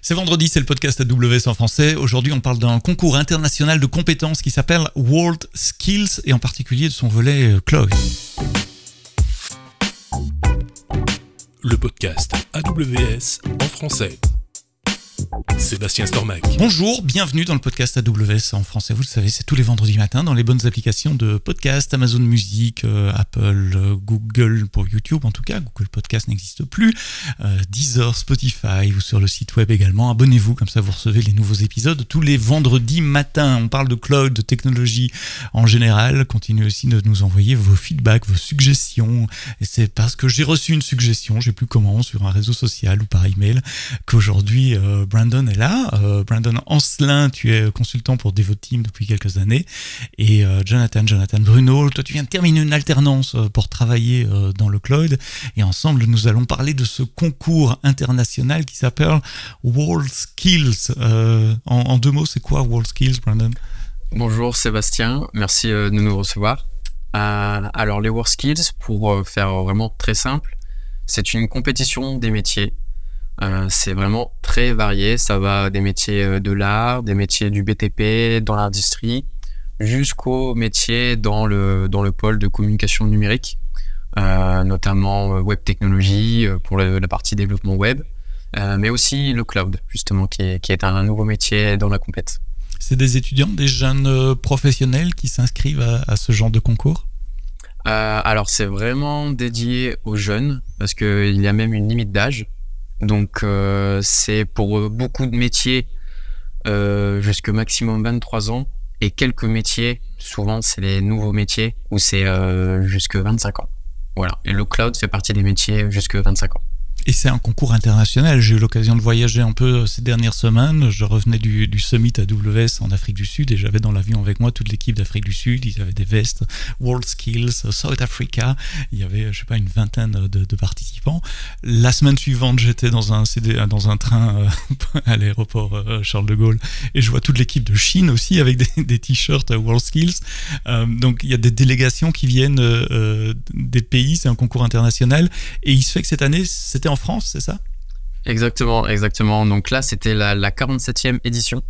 C'est vendredi, c'est le podcast AWS en français. Aujourd'hui, on parle d'un concours international de compétences qui s'appelle World Skills et en particulier de son volet cloud. Le podcast AWS en français. Sébastien Stormac. Bonjour, bienvenue dans le podcast AWS en français. Vous le savez, c'est tous les vendredis matins dans les bonnes applications de podcast, Amazon Music, Apple, Google pour YouTube en tout cas. Google Podcast n'existe plus. Deezer, Spotify ou sur le site web également. Abonnez-vous, comme ça vous recevez les nouveaux épisodes tous les vendredis matins. On parle de cloud, de technologie en général. Continuez aussi de nous envoyer vos feedbacks, vos suggestions. Et c'est parce que j'ai reçu une suggestion, je sais plus comment, sur un réseau social ou par email, qu'aujourd'hui Brandon est là. Brandon Ancelin, tu es consultant pour Devoteam depuis quelques années. Et Jonathan Bruno, toi tu viens de terminer une alternance pour travailler dans le cloud. Et ensemble, nous allons parler de ce concours international qui s'appelle World Skills. En deux mots, c'est quoi World Skills, Brandon ? Bonjour Sébastien, merci de nous recevoir. Alors les World Skills, pour faire vraiment très simple, c'est une compétition des métiers. C'est vraiment très varié, ça va des métiers de l'art, des métiers du BTP, dans l'industrie, jusqu'aux métiers dans le pôle de communication numérique, notamment web technologie pour la partie développement web, mais aussi le cloud, justement, qui est un nouveau métier dans la compète. C'est des étudiants, des jeunes professionnels qui s'inscrivent à ce genre de concours ? Alors c'est vraiment dédié aux jeunes, parce qu'il y a même une limite d'âge. Donc c'est pour beaucoup de métiers jusque maximum 23 ans et quelques métiers, souvent c'est les nouveaux métiers où c'est jusque 25 ans. Voilà. Et le cloud fait partie des métiers jusque 25 ans. Et c'est un concours international. J'ai eu l'occasion de voyager un peu ces dernières semaines. Je revenais du Summit AWS en Afrique du Sud et j'avais dans l'avion avec moi toute l'équipe d'Afrique du Sud. Ils avaient des vestes World Skills, South Africa. Il y avait, je sais pas, une vingtaine de participants. La semaine suivante, j'étais dans un train à l'aéroport Charles de Gaulle et je vois toute l'équipe de Chine aussi avec des t-shirts World Skills. Donc il y a des délégations qui viennent des pays. C'est un concours international et il se fait que cette année, c'était en France, c'est ça ? Exactement. Donc là, c'était la 47e édition.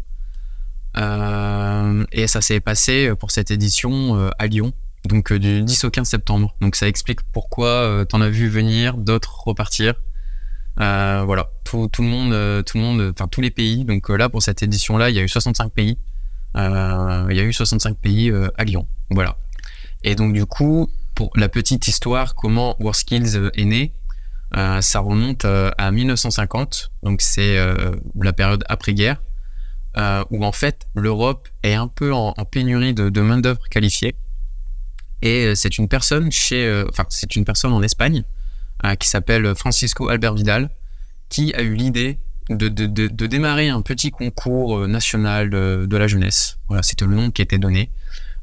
Et ça s'est passé pour cette édition à Lyon, donc du 10 au 15 septembre. Donc ça explique pourquoi t'en as vu venir, d'autres repartir. Voilà, tout le monde, enfin tous les pays. Donc là, pour cette édition-là, il y a eu 65 pays. Il y a eu 65 pays à Lyon. Voilà. Et donc du coup, pour la petite histoire, comment World Skills est né, ça remonte à 1950, donc c'est la période après-guerre, où en fait l'Europe est un peu en pénurie de main-d'œuvre qualifiée. Et c'est une personne en Espagne qui s'appelle Francisco Albert Vidal qui a eu l'idée de démarrer un petit concours national de la jeunesse. Voilà, c'était le nom qui était donné,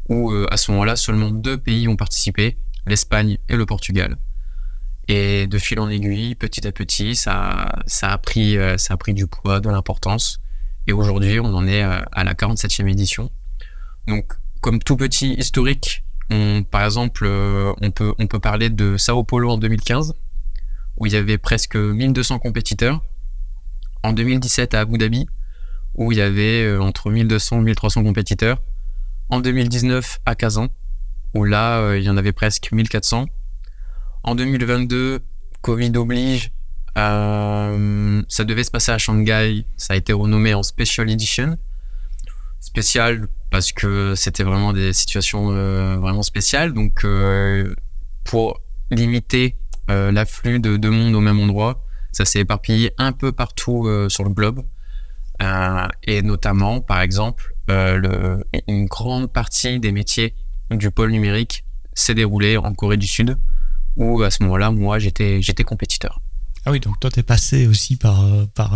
où à ce moment-là seulement 2 pays ont participé, l'Espagne et le Portugal. Et de fil en aiguille, petit à petit, ça a pris du poids, de l'importance. Et aujourd'hui, on en est à la 47e édition. Donc, comme tout petit historique, par exemple, on peut parler de Sao Paulo en 2015, où il y avait presque 1200 compétiteurs. En 2017 à Abu Dhabi, où il y avait entre 1200 et 1300 compétiteurs. En 2019 à Kazan, où là, il y en avait presque 1400. En 2022, Covid oblige, ça devait se passer à Shanghai, ça a été renommé en Special Edition. Spécial parce que c'était vraiment des situations vraiment spéciales, donc pour limiter l'afflux de monde au même endroit, ça s'est éparpillé un peu partout sur le globe. Et notamment, par exemple, une grande partie des métiers du pôle numérique s'est déroulée en Corée du Sud, où à ce moment-là, moi, j'étais compétiteur. Ah oui, donc toi, tu es passé aussi par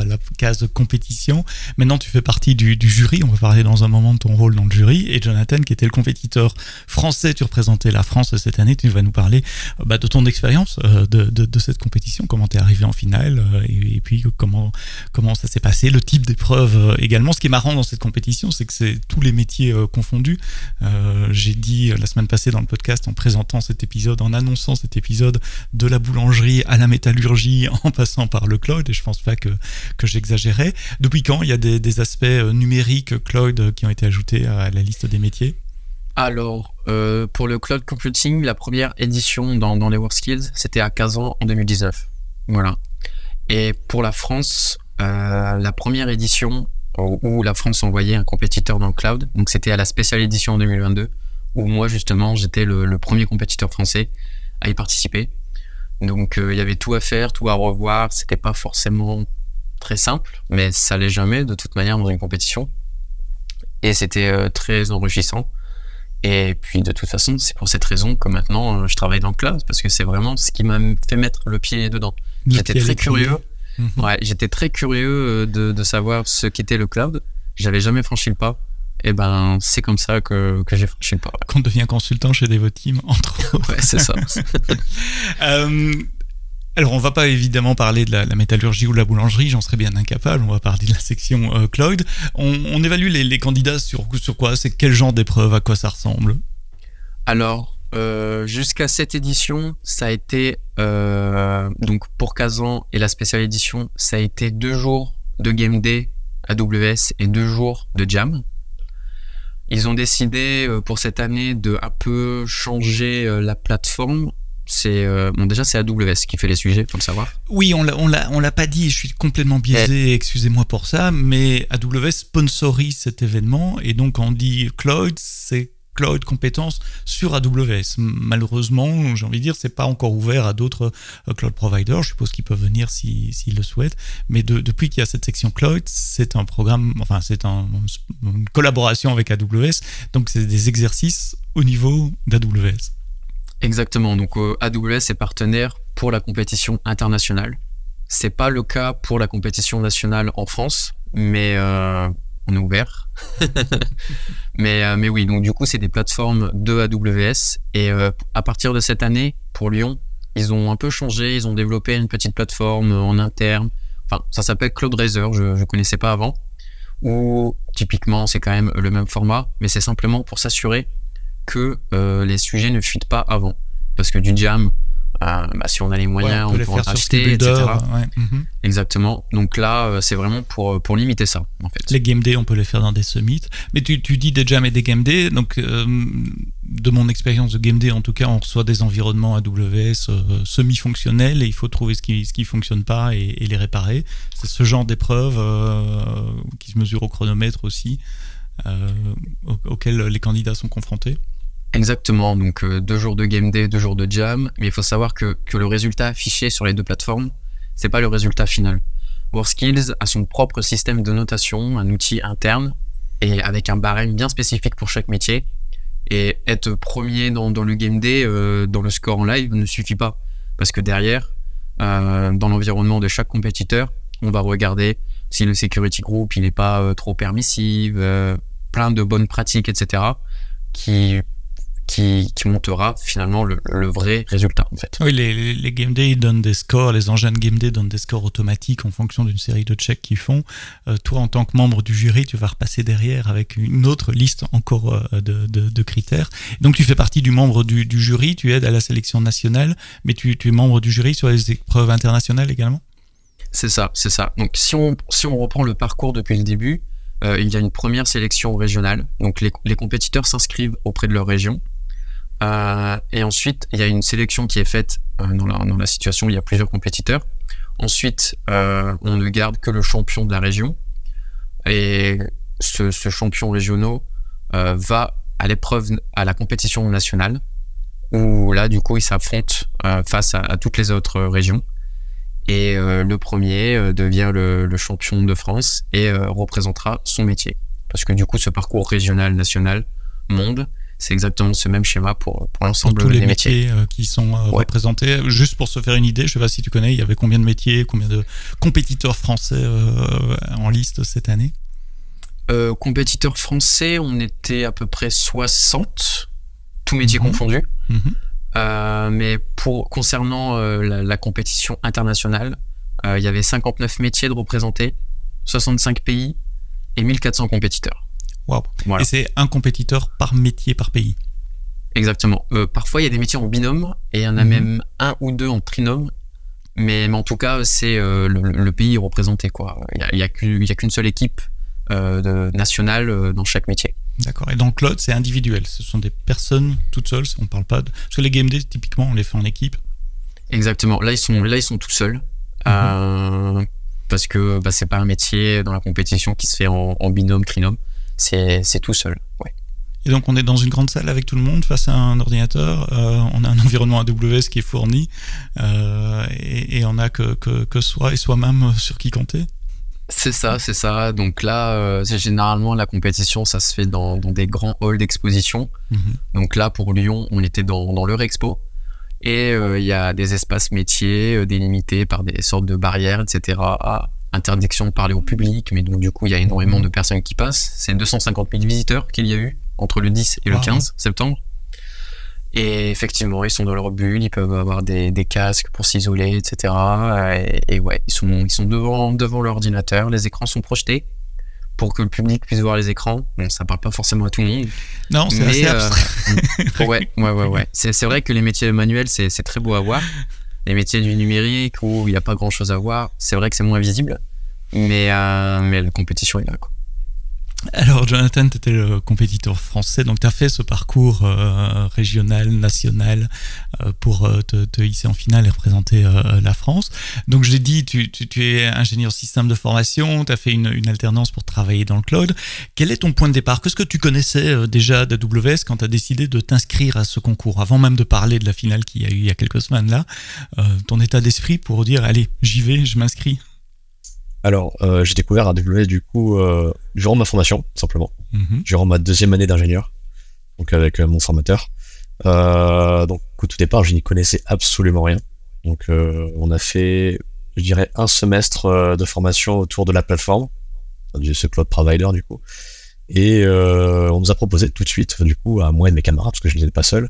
la case de compétition. Maintenant, tu fais partie du jury. On va parler dans un moment de ton rôle dans le jury. Et Jonathan, qui était le compétiteur français, tu représentais la France cette année. Tu vas nous parler de ton expérience de cette compétition. Comment tu es arrivé en finale et puis comment ça s'est passé. Le type d'épreuve également. Ce qui est marrant dans cette compétition, c'est que c'est tous les métiers confondus. J'ai dit la semaine passée dans le podcast, en présentant cet épisode, en annonçant cet épisode, de la boulangerie à la métallurgie, en passant par le cloud, et je pense pas que j'exagérais. Depuis quand il y a des aspects numériques cloud qui ont été ajoutés à la liste des métiers? Alors, pour le cloud computing, la première édition dans les WorldSkills, c'était à Kazan en 2019. Voilà. Et pour la France, la première édition où la France envoyait un compétiteur dans le cloud, donc c'était à la spéciale édition en 2022, où moi justement j'étais le premier compétiteur français à y participer. Donc il y avait tout à faire, tout à revoir, c'était pas forcément très simple, mais ça l'est jamais de toute manière dans une compétition. Et c'était très enrichissant. Et puis de toute façon, c'est pour cette raison que maintenant je travaille dans le cloud, parce que c'est vraiment ce qui m'a fait mettre le pied dedans. J'étais très curieux. Ouais, j'étais très curieux de savoir ce qu'était le cloud. J'avais jamais franchi le pas. Et ben, c'est comme ça que j'ai franchi le pas. Qu'on devient consultant chez Devoteam, entre autres. Ouais, c'est ça. Alors, on va pas évidemment parler de la métallurgie ou de la boulangerie, j'en serais bien incapable. On va parler de la section cloud. On évalue les candidats sur quoi? C'est quel genre d'épreuve? À quoi ça ressemble? Alors, jusqu'à cette édition, ça a été donc pour Kazan et la spéciale édition, ça a été 2 jours de Game Day AWS et 2 jours de Jam. Ils ont décidé pour cette année de un peu changer la plateforme. C'est déjà c'est AWS qui fait les sujets, faut le savoir. Oui, on l'a pas dit, je suis complètement biaisé, excusez-moi pour ça, mais AWS sponsorise cet événement, et donc quand on dit cloud, c'est cloud compétences sur AWS. Malheureusement, j'ai envie de dire, c'est pas encore ouvert à d'autres cloud providers. Je suppose qu'ils peuvent venir s'ils le souhaitent. Mais depuis qu'il y a cette section cloud, c'est un programme, enfin, c'est une collaboration avec AWS. Donc, c'est des exercices au niveau d'AWS. Exactement. Donc, AWS est partenaire pour la compétition internationale. C'est pas le cas pour la compétition nationale en France, mais on est ouvert. mais oui, donc du coup, c'est des plateformes de AWS. Et à partir de cette année, pour Lyon, ils ont un peu changé. Ils ont développé une petite plateforme en interne. Enfin, ça s'appelle CloudRaiser, je ne connaissais pas avant. Où typiquement, c'est quand même le même format, mais c'est simplement pour s'assurer que les sujets ne fuitent pas avant. Parce que du jam, si on a les moyens, on peut en acheter, etc. Ouais. Exactement. Donc là, c'est vraiment pour limiter ça, en fait. Les game day, on peut les faire dans des summits. Mais tu dis des jams et des game day. Donc, de mon expérience de game day, en tout cas, on reçoit des environnements AWS semi-fonctionnels et il faut trouver ce qui fonctionne pas et les réparer. C'est ce genre d'épreuve qui se mesure au chronomètre aussi, auquel les candidats sont confrontés. Exactement, donc 2 jours de game day, 2 jours de jam, mais il faut savoir que le résultat affiché sur les 2 plateformes, c'est pas le résultat final. WorldSkills a son propre système de notation, un outil interne, et avec un barème bien spécifique pour chaque métier. Et être premier dans le game day, dans le score en live, ne suffit pas. Parce que derrière, dans l'environnement de chaque compétiteur, on va regarder si le security group il n'est pas trop permissif, plein de bonnes pratiques, etc. qui montera finalement le vrai résultat, en fait. Oui, les game day donnent des scores, les engins de game day donnent des scores automatiques en fonction d'une série de checks qu'ils font. Toi, en tant que membre du jury, tu vas repasser derrière avec une autre liste encore de critères. Donc, tu fais partie du membre du jury, tu aides à la sélection nationale, mais tu es membre du jury sur les épreuves internationales également? C'est ça. Donc, si on reprend le parcours depuis le début, il y a une première sélection régionale. Donc, les compétiteurs s'inscrivent auprès de leur région. Et ensuite, il y a une sélection qui est faite dans la situation où il y a plusieurs compétiteurs. Ensuite, on ne garde que le champion de la région. Et ce champion régional va à l'épreuve, à la compétition nationale, où là, du coup, il s'affronte face à toutes les autres régions. Et le premier devient le champion de France et représentera son métier. Parce que du coup, ce parcours régional, national, monde, c'est exactement ce même schéma pour l'ensemble des métiers qui sont représentés. Juste pour se faire une idée, je ne sais pas si tu connais, il y avait combien de métiers, combien de compétiteurs français en liste cette année? Compétiteurs français, on était à peu près 60, tous métiers confondus. Mais concernant la compétition internationale, il y avait 59 métiers de représentés, 65 pays et 1400 compétiteurs. Wow. Voilà. Et c'est un compétiteur par métier, par pays? Exactement. Parfois, il y a des métiers en binôme et il y en a même un ou deux en trinôme. Mais en tout cas, c'est le pays représenté, quoi. Il y a qu'une seule équipe nationale dans chaque métier. D'accord. Et dans le cloud, c'est individuel. Ce sont des personnes toutes seules. On parle pas de... Parce que les game days, typiquement, on les fait en équipe. Exactement. Là, ils sont tout seuls. Parce que c'est pas un métier dans la compétition qui se fait en binôme, trinôme. C'est tout seul. Ouais. Et donc, on est dans une grande salle avec tout le monde face à un ordinateur. On a un environnement AWS qui est fourni. Et on a que soi et soi-même sur qui compter. C'est ça. Donc là, c'est généralement la compétition, ça se fait dans des grands halls d'exposition. Donc là, pour Lyon, on était dans l'Eurexpo. Et il y a des espaces métiers délimités par des sortes de barrières, etc. Interdiction de parler au public, mais donc du coup, il y a énormément de personnes qui passent. C'est 250 000 visiteurs qu'il y a eu entre le 10 et le 15 septembre. Et effectivement, ils sont dans leur bulle, ils peuvent avoir des casques pour s'isoler, etc. Et ouais, ils sont devant l'ordinateur, les écrans sont projetés pour que le public puisse voir les écrans. Bon, ça parle pas forcément à tout le monde. Non, c'est assez abstrait. Ouais. C'est vrai que les métiers manuels, c'est très beau à voir. Les métiers du numérique où il n'y a pas grand chose à voir, c'est vrai que c'est moins visible. Mais la compétition est là, quoi. Alors, Jonathan, tu étais le compétiteur français, donc tu as fait ce parcours régional, national, pour te hisser en finale et représenter la France. Donc, je l'ai dit, tu es ingénieur système de formation, tu as fait une alternance pour travailler dans le cloud. Quel est ton point de départ? Qu'est-ce que tu connaissais déjà d'AWS quand tu as décidé de t'inscrire à ce concours? Avant même de parler de la finale qu'il y a eu il y a quelques semaines là, ton état d'esprit pour dire, allez, j'y vais, je m'inscris. Alors, j'ai découvert AWS du coup durant ma formation, tout simplement, durant ma 2e année d'ingénieur, donc avec mon formateur. Donc au tout départ, je n'y connaissais absolument rien. Donc on a fait, je dirais, un semestre de formation autour de la plateforme, de ce cloud provider du coup. Et on nous a proposé tout de suite, du coup, à moi et mes camarades, parce que je n'étais pas seul,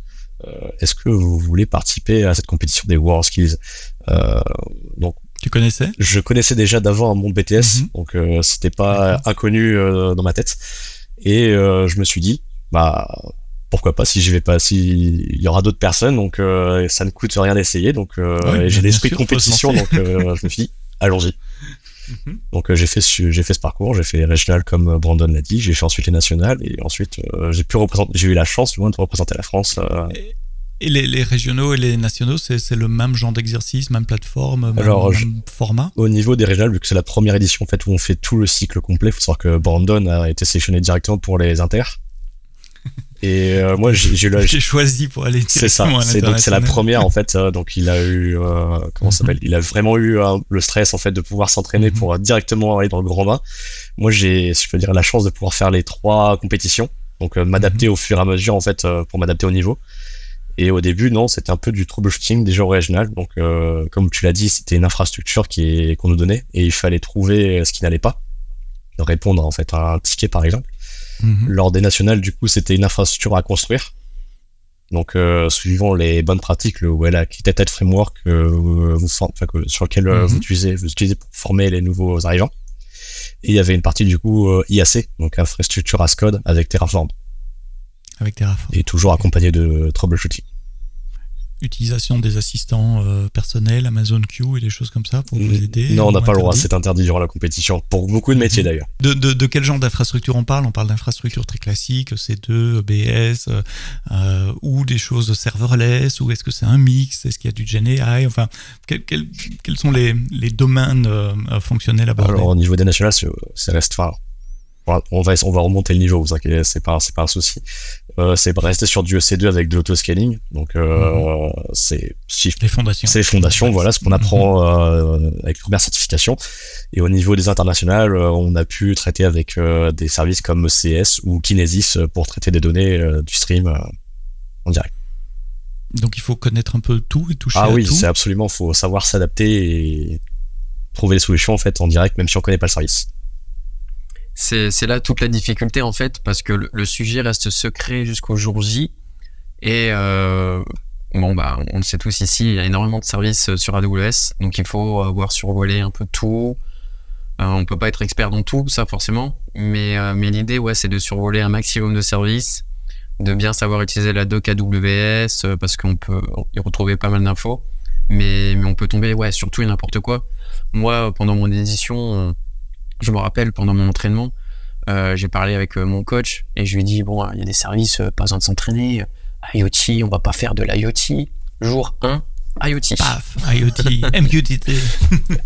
est-ce que vous voulez participer à cette compétition des WorldSkills? Donc tu connaissais? Je connaissais déjà d'avant mon BTS, donc c'était pas inconnu dans ma tête. Et je me suis dit, pourquoi pas, si j'y vais pas, il y aura d'autres personnes, donc ça ne coûte rien d'essayer. Donc j'ai l'esprit de compétition, donc je me suis dit, allons-y. Donc j'ai fait ce parcours, j'ai fait les régionales comme Brandon l'a dit, j'ai fait ensuite les nationales, et ensuite j'ai eu la chance du moins de représenter la France. Et les régionaux et les nationaux, c'est le même genre d'exercice, même plateforme, même format? Au niveau des régionales, vu que c'est la première édition en fait, où on fait tout le cycle complet, il faut savoir que Brandon a été sélectionné directement pour les inters. Et moi, j'ai choisi pour aller directement à l'international. Donc c'est la première en fait. Donc il a eu comment ça s'appelle? Il a vraiment eu le stress en fait de pouvoir s'entraîner pour directement aller dans le grand bain. Moi, j'ai, si je peux dire, la chance de pouvoir faire les 3 compétitions. Donc m'adapter au fur et à mesure en fait pour m'adapter au niveau. Et au début, non, c'était un peu du troubleshooting déjà original. Donc, comme tu l'as dit, c'était une infrastructure qu'on nous donnait et il fallait trouver ce qui n'allait pas, répondre en fait à un ticket par exemple. Lors des nationales, du coup, c'était une infrastructure à construire. Donc, suivant les bonnes pratiques, le well architected framework sur lequel vous utilisez pour former les nouveaux arrivants. Et il y avait une partie du coup IAC, donc infrastructure as code avec Terraform. Et toujours accompagné de troubleshooting. Utilisation des assistants personnels, Amazon Q et des choses comme ça pour vous aider? Non, on n'a pas le droit, c'est interdit durant la compétition, pour beaucoup de métiers d'ailleurs. De quel genre d'infrastructure on parle? On parle d'infrastructures très classiques, C2, EBS, ou des choses serverless, ou est-ce que c'est un mix? Est-ce qu'il y a du GenAI? Enfin, quels sont les domaines fonctionnels abordés? Alors au niveau des nationales, c'est reste phare. On va remonter le niveau, vous inquiétez, c'est pas un souci. C'est rester sur du EC2 avec de l'autoscaling, donc c'est les fondations. C'est les fondations, voilà ce qu'on apprend avec les premières certifications. Et au niveau des internationales, on a pu traiter avec des services comme ECS ou Kinesis pour traiter des données du stream en direct. Donc il faut connaître un peu tout et toucher à tout. Ah oui, c'est absolument, faut savoir s'adapter et trouver les solutions en fait en direct, même si on connaît pas le service. C'est là toute la difficulté en fait, parce que le sujet reste secret jusqu'au jour J. Et on le sait tous ici, il y a énormément de services sur AWS, donc il faut avoir survolé un peu tout. On peut pas être expert dans tout, ça forcément, mais l'idée, c'est de survoler un maximum de services, de bien savoir utiliser la doc AWS, parce qu'on peut y retrouver pas mal d'infos. mais on peut tomber sur tout et n'importe quoi. Moi, pendant mon édition, je me rappelle, pendant mon entraînement, j'ai parlé avec mon coach et je lui ai dit, bon, il y a des services, pas besoin de s'entraîner, IoT, on va pas faire de l'IoT. Jour 1, IoT. Paf, IoT, MQTT.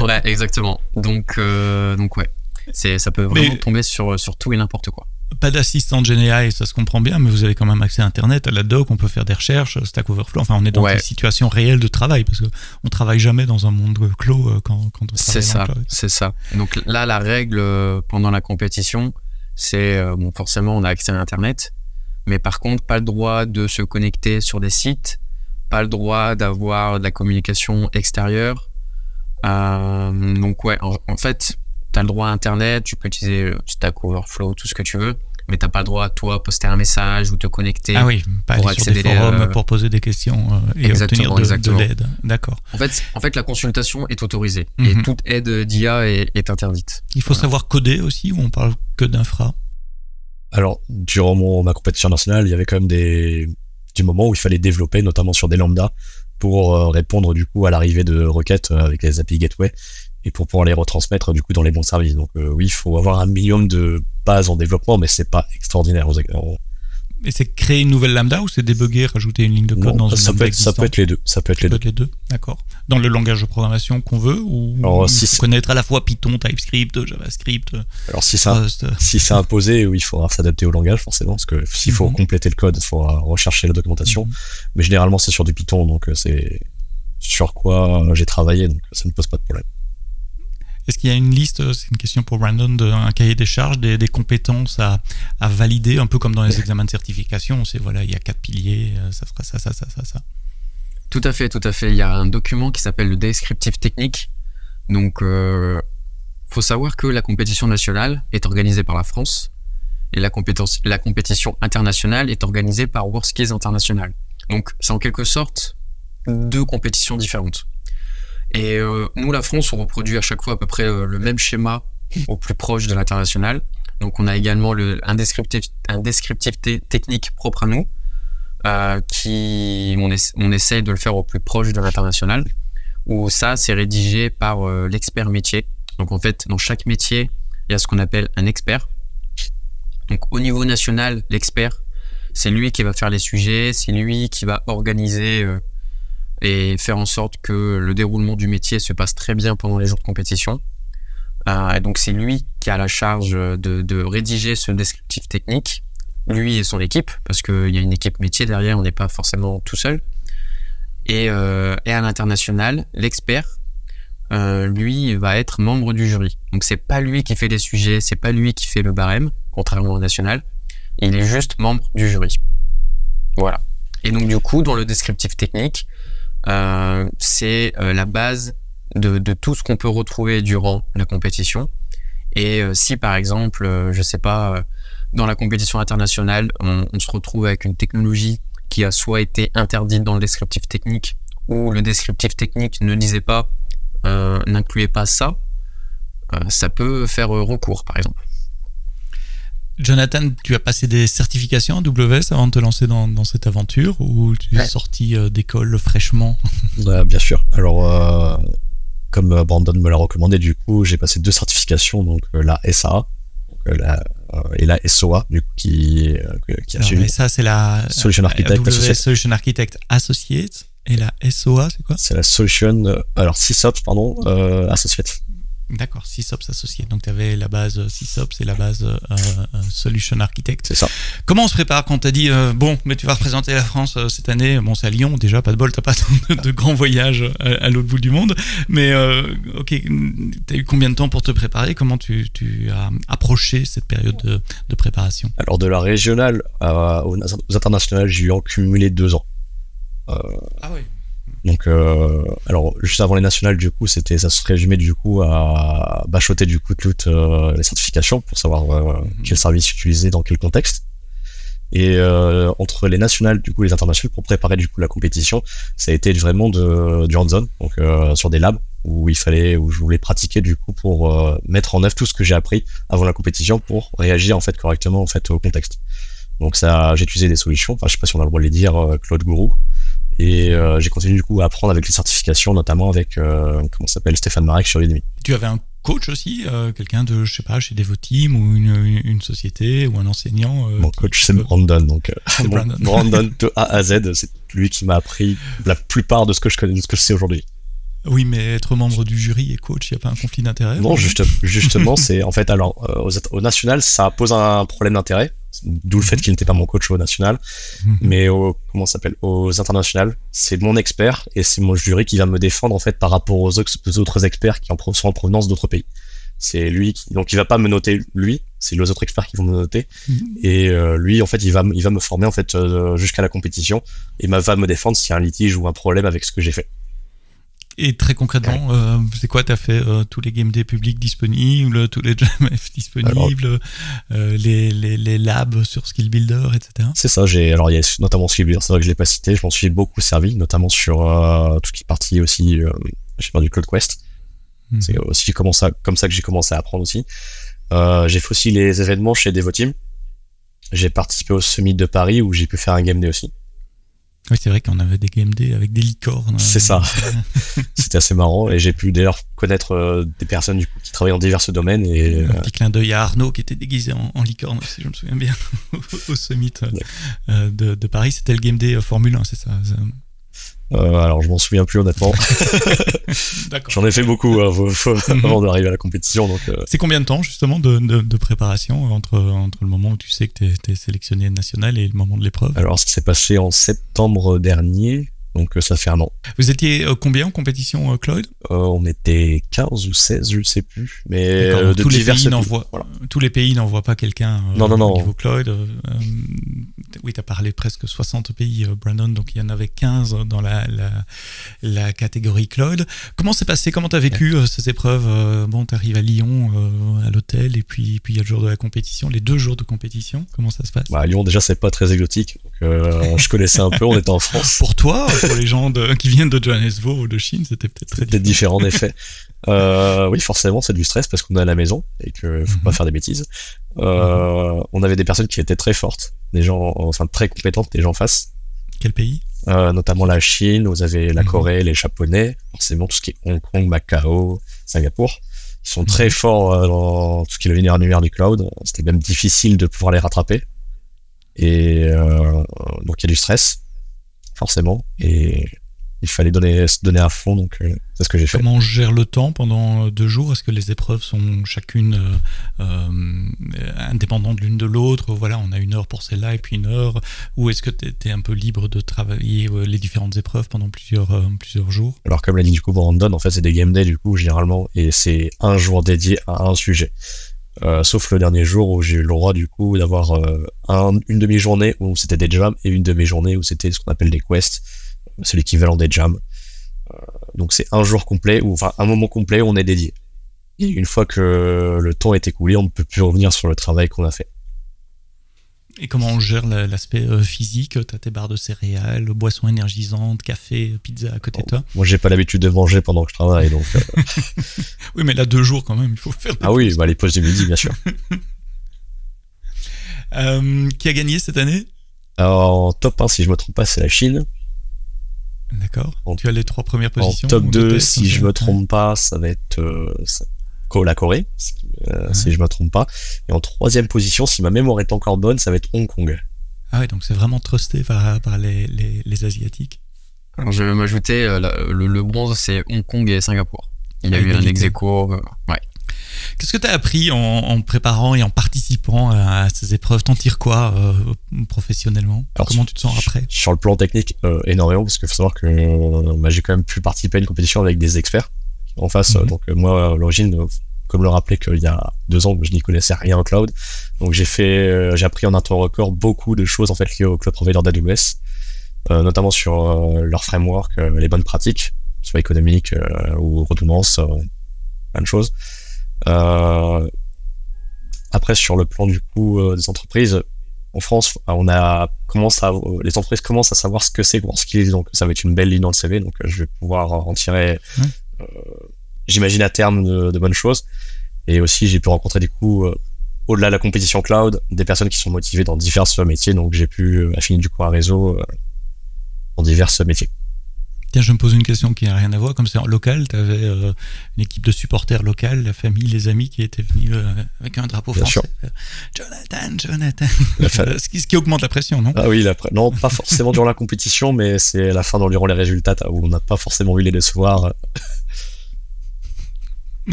Ouais, exactement. Donc ouais, ça peut vraiment tomber sur tout et n'importe quoi. Pas d'assistant GenAI, ça se comprend bien, mais vous avez quand même accès à Internet, à la doc, on peut faire des recherches, Stack Overflow, enfin on est dans des situations réelles de travail, parce qu'on travaille jamais dans un monde clos quand on travaille dans le cloud. C'est ça. Donc là, la règle pendant la compétition, c'est, forcément on a accès à Internet, mais par contre, pas le droit de se connecter sur des sites, pas le droit d'avoir de la communication extérieure. Donc ouais, en fait, t'as le droit à Internet, tu peux utiliser Stack Overflow, tout ce que tu veux, mais t'as pas le droit à toi poster un message ou te connecter. Ah oui, pas aller sur des forums pour poser des questions et obtenir de l'aide. D'accord. En fait, la consultation est autorisée et toute aide d'IA est interdite. Il faut savoir coder aussi, ou on parle que d'infra? Alors, durant ma compétition nationale, il y avait quand même des moments où il fallait développer, notamment sur des lambdas, pour répondre du coup à l'arrivée de requêtes avec les API Gateway et pour pouvoir les retransmettre du coup dans les bons services. Donc oui, il faut avoir un minimum de base en développement, mais c'est pas extraordinaire. Et c'est créer une nouvelle lambda ou c'est débugger, rajouter une ligne de code dans une lambda existante? Ça peut être les deux. Ça peut être les deux. D'accord. Dans le langage de programmation qu'on veut, ou connaître à la fois Python, TypeScript, JavaScript? Alors si c'est imposé, oui, il faudra s'adapter au langage forcément, parce que s'il faut compléter le code, il faudra rechercher la documentation. Mais généralement c'est sur du Python, donc c'est sur quoi j'ai travaillé, donc ça ne pose pas de problème. Est-ce qu'il y a une liste, c'est une question pour Brandon, un cahier des charges, des compétences à valider, un peu comme dans les examens de certification? C'est voilà, il y a 4 piliers, ça fera ça. Tout à fait. Il y a un document qui s'appelle le descriptif technique. Donc, faut savoir que la compétition nationale est organisée par la France et la compétition internationale est organisée par WorldSkills International. Donc, c'est en quelque sorte 2 compétitions différentes. Et nous, la France, on reproduit à chaque fois à peu près le même schéma au plus proche de l'international. Donc, on a également un descriptif technique propre à nous, on essaye de le faire au plus proche de l'international, où ça, c'est rédigé par l'expert métier. Donc, en fait, dans chaque métier, il y a ce qu'on appelle un expert. Donc, au niveau national, l'expert, c'est lui qui va faire les sujets, c'est lui qui va organiser et faire en sorte que le déroulement du métier se passe très bien pendant les jours de compétition. Et donc c'est lui qui a la charge de rédiger ce descriptif technique, lui et son équipe, parce qu'il y a une équipe métier derrière, on n'est pas forcément tout seul. Et à l'international, l'expert, lui, va être membre du jury. Donc c'est pas lui qui fait les sujets, c'est pas lui qui fait le barème, contrairement au national, il est juste membre du jury. Voilà. Et donc du coup, dans le descriptif technique, c'est la base de tout ce qu'on peut retrouver durant la compétition. Et si par exemple, je sais pas, dans la compétition internationale, on se retrouve avec une technologie qui a soit été interdite dans le descriptif technique, ou le descriptif technique ne disait pas, n'incluait pas ça, ça peut faire recours par exemple. Jonathan, tu as passé des certifications AWS avant de te lancer dans cette aventure, ou tu es sorti d'école fraîchement? Bien sûr. Alors, comme Brandon me l'a recommandé, du coup, j'ai passé 2 certifications, donc la SAA et la SOA, du coup, qui a suivi. Ça, c'est la Solution Architect AWS Associate. Solution Architect Associate, et la SOA, c'est quoi? C'est la Solution, SysOps, Associate. D'accord, SysOps associé. Donc, tu avais la base SysOps et la base Solution Architect. C'est ça. Comment on se prépare quand tu as dit bon, mais tu vas représenter la France cette année? Bon, c'est à Lyon, déjà, pas de bol, tu n'as pas de grands voyages à l'autre bout du monde. Mais, ok, tu as eu combien de temps pour te préparer? Comment tu as approché cette période de préparation? Alors, de la régionale aux internationales, j'ai eu en cumulé 2 ans. Ah oui. Donc, alors juste avant les nationales, du coup, ça se résumait du coup à bachoter du coup toutes les certifications pour savoir quel service utiliser dans quel contexte. Et entre les nationales, du coup, les internationales, pour préparer du coup la compétition, ça a été vraiment du hands-on, donc sur des labs où je voulais pratiquer du coup pour mettre en œuvre tout ce que j'ai appris avant la compétition pour réagir en fait correctement en fait au contexte. Donc ça, j'ai utilisé des solutions, enfin je sais pas si on a le droit de les dire, Cloud Guru. Et j'ai continué du coup à apprendre avec les certifications, notamment avec comment s'appelle Stéphane Marek sur Udemy. Tu avais un coach aussi, quelqu'un de, je sais pas, chez Devoteam ou une société ou un enseignant. Mon coach c'est Brandon, donc Brandon. Brandon de A à Z, c'est lui qui m'a appris la plupart de ce que je connais, de ce que je sais aujourd'hui. Oui, mais être membre du jury et coach, il n'y a pas un conflit d'intérêt? Non, justement, c'est en fait, alors au national, ça pose un problème d'intérêt, d'où le fait qu'il n'était pas mon coach au national, mais comment ça s'appelle, aux internationales, c'est mon expert et c'est mon jury qui va me défendre en fait par rapport aux autres experts qui sont en provenance d'autres pays. C'est lui donc il va pas me noter lui, c'est les autres experts qui vont me noter et lui en fait il va me former en fait jusqu'à la compétition et va me défendre s'il y a un litige ou un problème avec ce que j'ai fait. Et très concrètement, c'est quoi? Tu as fait tous les game day publics disponibles, tous les JamF disponibles, les labs sur Skill Builder, etc. C'est ça, alors il y a notamment Skill Builder, c'est vrai que je l'ai pas cité, je m'en suis beaucoup servi, notamment sur tout ce qui est partie aussi, j'ai fait du Cloud Quest. C'est aussi comme ça que j'ai commencé à apprendre aussi. J'ai fait aussi les événements chez Devoteam. J'ai participé au Summit de Paris où j'ai pu faire un game day aussi. Oui, c'est vrai qu'on avait des game day avec des licornes. C'est ça. C'était assez marrant et j'ai pu d'ailleurs connaître des personnes du coup qui travaillent dans divers domaines et un petit clin d'œil à Arnaud qui était déguisé en licorne, si je me souviens bien, au Summit de Paris. C'était le game day Formule 1, c'est ça? Alors je m'en souviens plus honnêtement. D'accord. J'en ai fait beaucoup avant d'arriver à la compétition. Donc, c'est combien de temps justement de préparation entre le moment où tu sais que tu es sélectionné national et le moment de l'épreuve? Alors ça s'est passé en septembre dernier, donc ça fait un an. Vous étiez combien en compétition, Claude? On était 15 ou 16, je ne sais plus. Mais tous les pays n'envoient pas quelqu'un au niveau Claude. Oui, tu as parlé presque 60 pays, Brandon, donc il y en avait 15 dans la catégorie Claude. Comment c'est passé? Comment tu as vécu ces épreuves? Bon, tu arrives à Lyon, à l'hôtel, et puis il y a le jour de la compétition, les 2 jours de compétition. Comment ça se passe? À Lyon, déjà, c'est pas très exotique. Donc, je connaissais un peu, on était en France. Pour toi, pour les gens qui viennent de Johannesburg ou de Chine, c'était peut-être très différent, en effet. Oui, forcément, c'est du stress parce qu'on est à la maison et qu'il faut pas faire des bêtises. On avait des personnes qui étaient très fortes, des gens très compétentes, des gens en face. Quel pays? Notamment la Chine, vous avez la Corée, les Japonais, forcément tout ce qui est Hong Kong, Macao, Singapour. Ils sont très forts dans tout ce qui est l'univers du cloud. C'était même difficile de pouvoir les rattraper. Et donc il y a du stress, forcément, et il fallait se donner à fond, donc c'est ce que j'ai fait. Comment on gère le temps pendant 2 jours? Est-ce que les épreuves sont chacune indépendantes l'une de l'autre? Voilà, on a 1 heure pour celle-là et puis 1 heure. Ou est-ce que tu es un peu libre de travailler les différentes épreuves pendant plusieurs jours? Alors, comme l'a dit du coup Brandon, en fait, c'est des game days du coup, généralement, et c'est un jour dédié à un sujet. Sauf le dernier jour où j'ai eu le droit du coup d'avoir une demi-journée où c'était des jams et une demi-journée où c'était ce qu'on appelle des quests. C'est l'équivalent des jams. Donc c'est un jour complet, un moment complet où on est dédié. Et une fois que le temps est écoulé, on ne peut plus revenir sur le travail qu'on a fait. Et comment on gère l'aspect physique? Tu as tes barres de céréales, boissons énergisantes, café, pizza à côté de toi? Moi, j'ai pas l'habitude de manger pendant que je travaille, donc... Oui, mais là, 2 jours quand même, il faut faire des pauses. Oui, les pauses du midi, bien sûr. Qui a gagné cette année? Alors, en top 1, si je me trompe pas, c'est la Chine. D'accord. Tu as les 3 premières positions? En top 2, si je me trompe pas, ça va être la Corée, si je me trompe pas. Et en 3e position, si ma mémoire est encore bonne, ça va être Hong Kong. Ah ouais, donc c'est vraiment trusté par les Asiatiques. Alors je vais m'ajouter, le bronze, c'est Hong Kong et Singapour. Il y a eu un ex-aequo, ouais. Qu'est-ce que tu as appris en préparant et en participant à ces épreuves? T'en tires quoi professionnellement? Comment tu te sens après? Sur le plan technique, énormément, parce qu'il faut savoir que j'ai quand même pu participer à une compétition avec des experts en face. Donc moi, à l'origine, comme le rappelait qu'il y a 2 ans, je n'y connaissais rien en cloud. Donc j'ai appris en un temps record beaucoup de choses en fait liées au cloud provider d'AWS, notamment sur leur framework, les bonnes pratiques, soit économiques ou redondance, plein de choses. Après, sur le plan du coup des entreprises, en France, les entreprises commencent à savoir ce que c'est pour skills, donc ça va être une belle ligne dans le CV, donc je vais pouvoir en tirer, j'imagine à terme de bonnes choses. Et aussi, j'ai pu rencontrer du coup, au-delà de la compétition cloud, des personnes qui sont motivées dans divers métiers, donc j'ai pu affiner du coup un réseau divers métiers. Tiens, je me pose une question qui n'a rien à voir. Comme c'est en local, tu avais une équipe de supporters locale, la famille, les amis qui étaient venus avec un drapeau Bien français. sûr. Jonathan. Ce qui augmente la pression, non? Ah oui, non, pas forcément durant la compétition, mais c'est la fin durant les résultats où on n'a pas forcément vu les décevoir.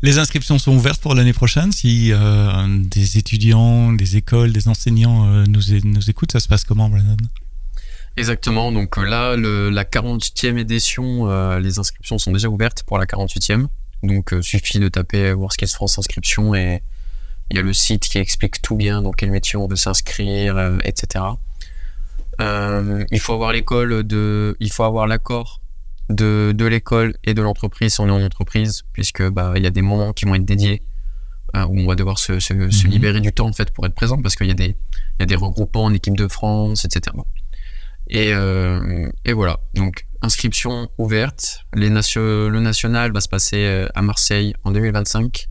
Les inscriptions sont ouvertes pour l'année prochaine. Si des étudiants, des écoles, des enseignants nous écoutent, ça se passe comment, Brandon? Exactement, donc là, la 48e édition, les inscriptions sont déjà ouvertes pour la 48e. Donc suffit de taper WorldSkills France inscription et il y a le site qui explique tout bien dans quel métier on veut s'inscrire, etc. Il faut avoir l'accord de l'école et de l'entreprise si on est en entreprise, puisque il y a des moments qui vont être dédiés où on va devoir se libérer du temps en fait pour être présent, parce qu'il y a des regroupements en équipe de France, etc. Et voilà, donc inscription ouverte. Le national va se passer à Marseille en 2025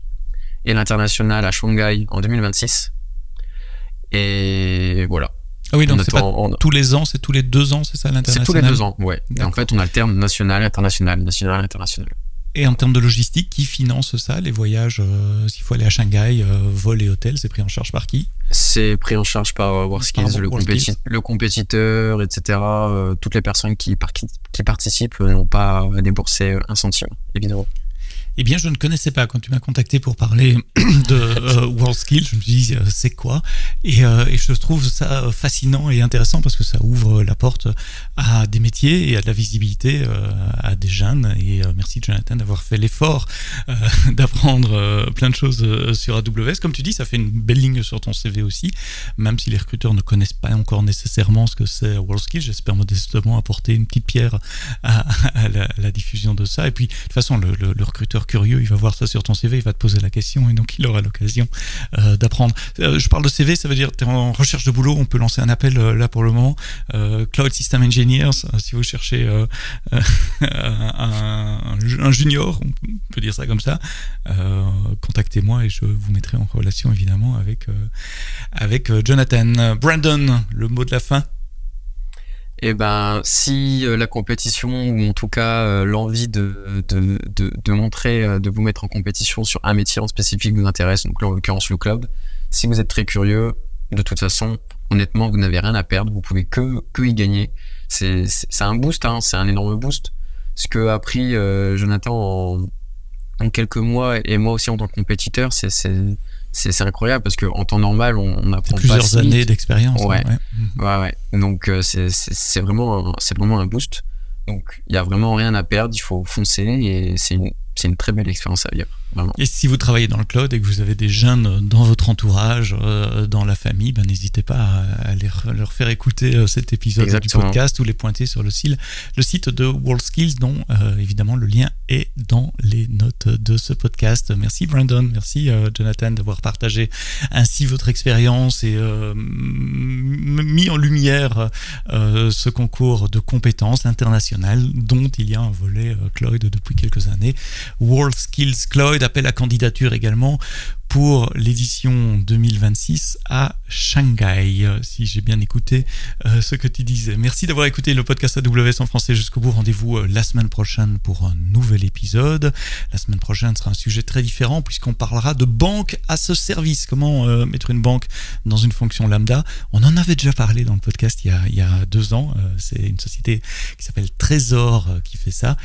et l'international à Shanghai en 2026. Et voilà. Ah oui, donc c'est pas tous les ans, c'est tous les 2 ans, c'est ça, l'international? C'est tous les 2 ans, ouais. Et en fait, on alterne national, international, national, international. Et en termes de logistique, qui finance ça? Les voyages, s'il faut aller à Shanghai, vol et hôtel, c'est pris en charge par qui? C'est pris en charge par WorldSkills, le compétiteur, etc. Toutes les personnes qui participent n'ont pas à débourser un centime, évidemment. Eh bien, je ne connaissais pas. Quand tu m'as contacté pour parler de WorldSkills, je me suis dit, c'est quoi? Et je trouve ça fascinant et intéressant parce que ça ouvre la porte à des métiers et à de la visibilité à des jeunes. Et merci, Jonathan, d'avoir fait l'effort d'apprendre plein de choses sur AWS. Comme tu dis, ça fait une belle ligne sur ton CV aussi, même si les recruteurs ne connaissent pas encore nécessairement ce que c'est WorldSkills. J'espère modestement apporter une petite pierre à la diffusion de ça. Et puis, de toute façon, le recruteur curieux, il va voir ça sur ton CV, il va te poser la question et donc il aura l'occasion d'apprendre. Je parle de CV, ça veut dire tu es en recherche de boulot, on peut lancer un appel là pour le moment. Cloud System Engineers, si vous cherchez un junior, on peut dire ça comme ça, contactez-moi et je vous mettrai en relation évidemment avec Jonathan. Brandon, le mot de la fin? Eh ben, si la compétition, ou en tout cas l'envie de montrer, de vous mettre en compétition sur un métier en spécifique vous intéresse, donc là en l'occurrence le club, si vous êtes très curieux, de toute façon, honnêtement, vous n'avez rien à perdre, vous pouvez que y gagner. C'est un boost, hein, c'est un énorme boost. Ce que a appris Jonathan en quelques mois, et moi aussi en tant que compétiteur, c'est incroyable parce qu'en temps normal, on apprend plusieurs années d'expérience. Ouais. Donc c'est vraiment un boost. Donc il y a vraiment rien à perdre, il faut foncer et c'est une très belle expérience à vivre. Vraiment. Et si vous travaillez dans le cloud et que vous avez des jeunes dans votre entourage, dans la famille, n'hésitez pas à leur faire écouter cet épisode du podcast ou les pointer sur le site de WorldSkills, dont évidemment le lien est dans les notes de ce podcast. Merci Brandon, merci Jonathan d'avoir partagé ainsi votre expérience et mis en lumière ce concours de compétences internationales dont il y a un volet cloud depuis quelques années. WorldSkills Cloud, appel à candidature également pour l'édition 2026 à Shanghai, si j'ai bien écouté ce que tu disais. Merci d'avoir écouté le podcast AWS en français jusqu'au bout. Rendez-vous la semaine prochaine pour un nouvel épisode. La semaine prochaine sera un sujet très différent puisqu'on parlera de banque à ce service. Comment mettre une banque dans une fonction lambda. On en avait déjà parlé dans le podcast il y a 2 ans. C'est une société qui s'appelle Trésor qui fait ça.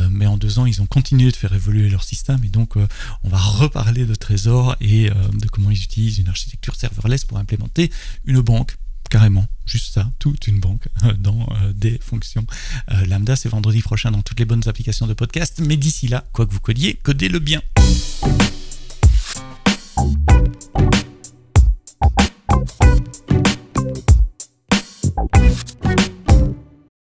Mais en 2 ans, ils ont continué de faire évoluer leur système et donc on va reparler de Trésor et de comment ils utilisent une architecture serverless pour implémenter une banque, carrément, juste ça, toute une banque dans des fonctions lambda. C'est vendredi prochain dans toutes les bonnes applications de podcast, mais d'ici là, quoi que vous codiez, codez-le bien.